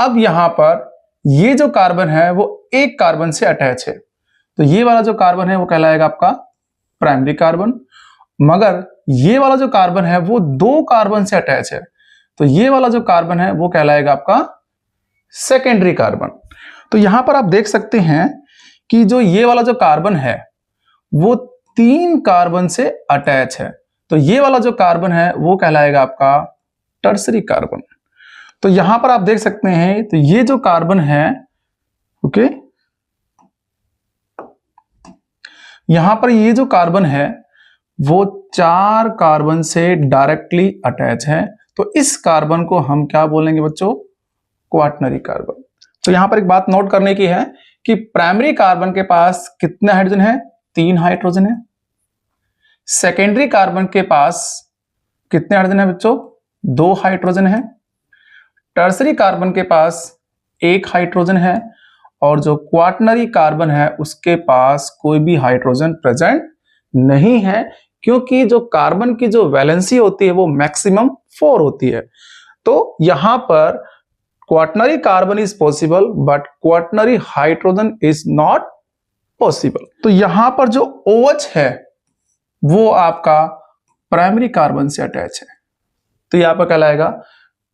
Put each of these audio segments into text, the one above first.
अब यहां पर ये जो कार्बन है वो एक कार्बन से अटैच है, तो ये वाला जो कार्बन है वो कहलाएगा आपका प्राइमरी कार्बन। मगर ये वाला जो कार्बन है वो दो कार्बन से अटैच है, तो ये वाला जो कार्बन है वो कहलाएगा आपका सेकेंडरी कार्बन। तो यहां पर आप देख सकते हैं कि जो ये वाला जो कार्बन है वो तीन कार्बन से अटैच है, तो ये वाला जो कार्बन है वो कहलाएगा आपका टर्सरी कार्बन। तो यहां पर आप देख सकते हैं, तो ये जो कार्बन है, ओके, यहां पर ये जो कार्बन है वो चार कार्बन से डायरेक्टली अटैच है, तो इस कार्बन को हम क्या बोलेंगे बच्चों? Quaternary carbon. तो यहां पर एक बात नोट करने की है कि प्राइमरी कार्बन के पास कितने हाइड्रोजन है? तीन हाइड्रोजन है। सेकेंडरी कार्बन के पास कितने हाइड्रोजन है बच्चों? दो हाइड्रोजन है। टर्सरी कार्बन के पास एक हाइड्रोजन है, और जो क्वाटरनरी कार्बन है उसके पास कोई भी हाइड्रोजन प्रेजेंट नहीं है, क्योंकि जो कार्बन की जो वैलेंसी होती है वो मैक्सिमम 4 होती है। तो यहां पर quaternary carbon is possible but quaternary hydrogen is not possible. तो यहां पर जो OH है वो आपका प्राइमरी कार्बन से अटैच है, तो यहां पर कहलाएगा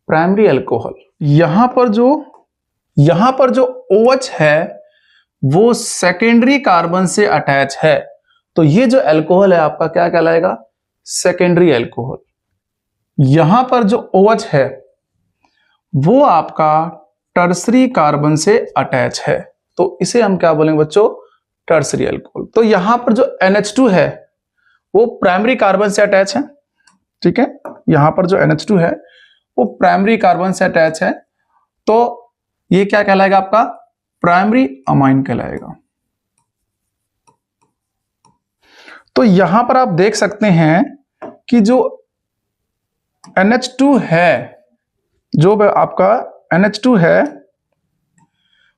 प्राइमरी अल्कोहल। यहां पर जो OH है वो सेकेंडरी कार्बन से अटैच है, तो ये जो अल्कोहल है आपका क्या कहलाएगा? Secondary alcohol. यहां पर जो OH है वो आपका टर्सरी कार्बन से अटैच है, तो इसे हम क्या बोलेंगे बच्चों? Tertiary alcohol. तो यहां पर जो NH2 है वो प्राइमरी कार्बन से अटैच है, ठीक है, यहां पर जो NH2 है वो प्राइमरी कार्बन से अटैच है, तो ये क्या कहलाएगा आपका? प्राइमरी अमाइन कहलाएगा। तो यहां पर आप देख सकते हैं कि जो NH2 है, जो आपका NH2 है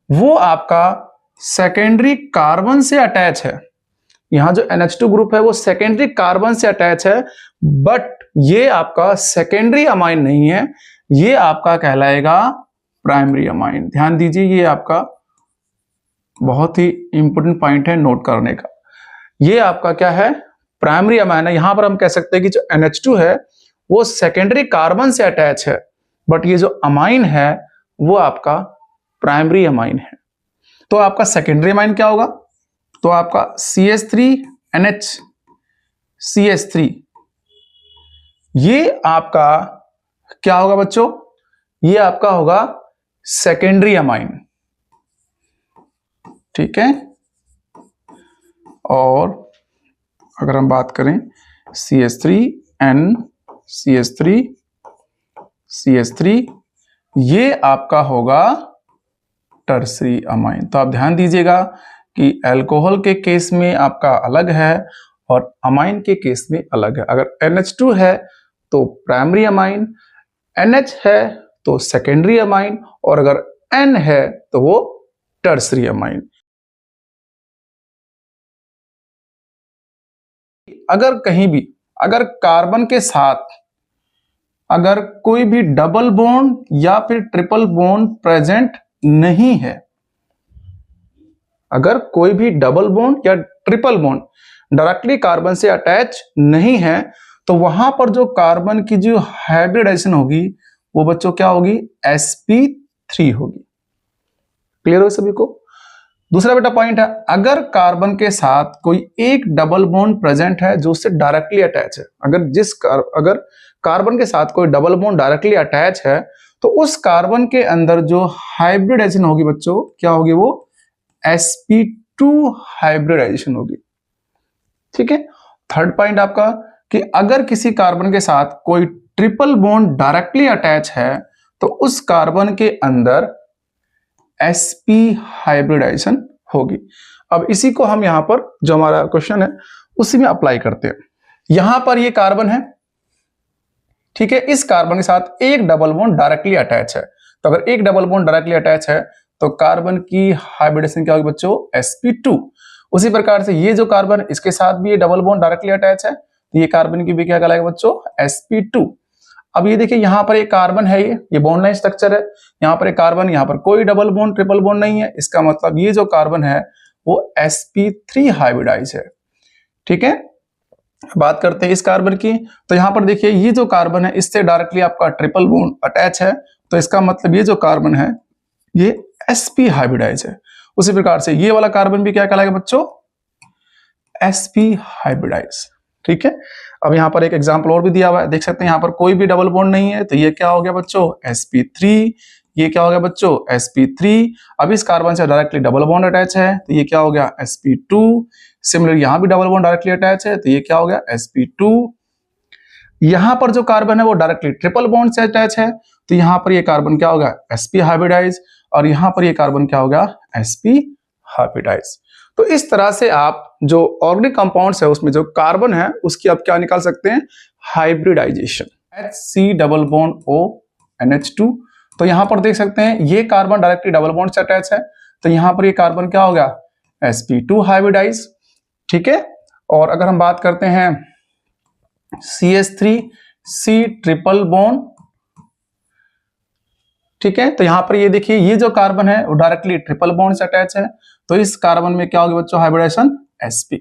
वो आपका सेकेंडरी कार्बन से अटैच है। यहां जो NH2 ग्रुप है वो सेकेंडरी कार्बन से अटैच है, बट ये आपका सेकेंडरी अमाइन नहीं है, ये आपका कहलाएगा प्राइमरी अमाइन। ध्यान दीजिए, ये आपका बहुत ही इंपॉर्टेंट पॉइंट है नोट करने का। ये आपका क्या है? प्राइमरी अमाइन है। यहां पर हम कह सकते हैं कि जो NH2 है वो सेकेंडरी कार्बन से अटैच है, बट ये जो अमाइन है वो आपका प्राइमरी अमाइन है। तो आपका सेकेंडरी अमाइन क्या होगा? तो आपका CH3NH ये आपका क्या होगा बच्चों? ये आपका होगा सेकेंडरी अमाइन, ठीक है। और अगर हम बात करें CH3N CH3 ये आपका होगा टर्सरी अमाइन। तो आप ध्यान दीजिएगा कि अल्कोहल के केस में आपका अलग है और अमाइन के केस में अलग है। अगर NH2 है तो प्राइमरी अमाइन, NH है तो सेकेंडरी अमाइन, और अगर N है तो वो टर्सरी अमाइन। अगर कहीं भी अगर कार्बन के साथ अगर कोई भी डबल बॉन्ड या फिर ट्रिपल बॉन्ड प्रेजेंट नहीं है, अगर कोई भी डबल बॉन्ड या ट्रिपल बॉन्ड डायरेक्टली कार्बन से अटैच नहीं है, तो वहां पर जो कार्बन की जो हाइब्रिडाइजेशन होगी वो बच्चों क्या होगी? sp3 होगी। क्लियर हो सभी को? दूसरा बेटा पॉइंट है, अगर कार्बन के साथ कोई एक डबल बॉन्ड प्रेजेंट है जो उससे डायरेक्टली अटैच है, अगर कार्बन के साथ कोई डबल बॉन्ड डायरेक्टली अटैच है, तो उस कार्बन के अंदर जो हाइब्रिडाइजेशन होगी बच्चों क्या होगी? वो sp2 हाइब्रिडाइजेशन होगी, ठीक है। थर्ड पॉइंट आपका कि अगर किसी कार्बन के साथ कोई ट्रिपल बॉन्ड डायरेक्टली अटैच है, तो उस कार्बन के अंदर sp हाइब्रिडाइजेशन होगी। अब इसी को हम यहां पर जो हमारा क्वेश्चन है उसी में अप्लाई करते हैं। यहां पर ये कार्बन है, ठीक है, इस कार्बन के साथ एक डबल बॉन्ड डायरेक्टली अटैच है, तो अगर एक डबल बॉन्ड डायरेक्टली अटैच है तो कार्बन की हाइब्रिडेशन क्या होगी बच्चों? sp2। उसी प्रकार से ये जो कार्बन इसके साथ भी ये डबल बॉन्ड डायरेक्टली अटैच है, तो ये कार्बन की भी क्या कहलाएगा बच्चों? sp2। अब ये देखिए यहाँ पर एक कार्बन है, ये बॉन्ड लाइन स्ट्रक्चर है, यहाँ पर एक कार्बन, यहाँ पर कोई डबल बॉन्ड ट्रिपल बॉन्ड नहीं है। इसका मतलब ये जो कार्बन है वो sp3 हाइब्रिडाइज है। ठीक है, बात करते हैं इस कार्बन की। तो यहाँ पर देखिए ये जो कार्बन है इससे डायरेक्टली आपका ट्रिपल बॉन्ड अटैच है, तो इसका मतलब ये जो कार्बन है ये sp हाइब्रिडाइज है। उसी प्रकार से ये वाला कार्बन भी क्या कहलाएगा बच्चों, sp हाइब्रिडाइज। ठीक है, अब यहाँ पर एक एग्जांपल और भी दिया हुआ है, देख सकते हैं यहाँ पर कोई भी डबल बॉन्ड नहीं है, तो ये क्या हो गया बच्चों, sp3। ये क्या हो गया बच्चों, sp3। अब इस कार्बन से डायरेक्टली डबल बॉन्ड अटैच है, तो ये क्या हो गया, sp2। सिमिलरली यहाँ भी डबल बॉन्ड डायरेक्टली अटैच है, तो ये क्या हो गया, sp2। यहाँ पर जो कार्बन है वो डायरेक्टली ट्रिपल बॉन्ड से अटैच है, तो यहाँ पर ये कार्बन क्या होगा, sp हाइब्रिडाइज, और यहाँ पर ये कार्बन क्या होगा, sp हाइब्रिडाइज। तो इस तरह से आप जो ऑर्गेनिक कंपाउंड्स है उसमें जो कार्बन है उसकी आप क्या निकाल सकते हैं, hybridisation. HC double bond O NH2। तो यहां पर देख सकते हैं ये कार्बन डायरेक्टली डबल बॉन्ड से अटैच है, तो यहां पर ये कार्बन क्या होगा, sp2 हाइब्रिडाइज। ठीक है, और अगर हम बात करते हैं CH3 C ट्रिपल बॉन्ड, ठीक है, तो यहां पर ये देखिए ये जो कार्बन है वो डायरेक्टली ट्रिपल बॉन्ड से अटैच है, तो इस कार्बन में क्या होगी बच्चों, हाइब्रिडाइजेशन sp।